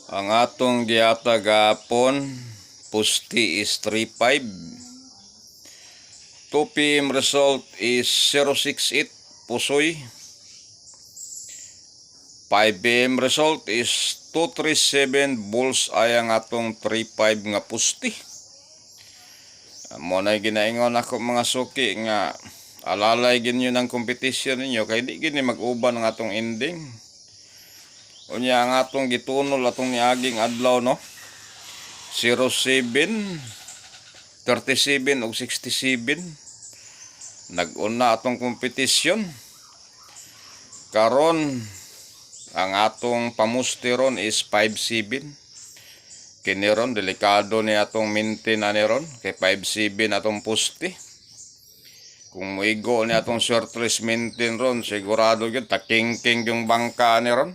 Ang atong giata gapon, pusti is 3.5. 2 PM result is 0.68 pusoy. 5 PM result is 237 bulls ay ang atong 3.5 nga pusti. Mo na ginaingon ako mga suki nga alalay ginyo ng kompetisyon ninyo kay di gini mag-uban ang atong ending. Unya ang atong gitunol atong niaging adlaw no. 07, 37 ug 67. Nag-una atong kompetisyon. Karon ang atong pamustiron is 5.7. Kini ron delikado ni atong maintain ani ron kay 5.7 atong pusti. Kung muigo ni atong short race maintain ron sigurado gyud takingking yung bangka ni ron.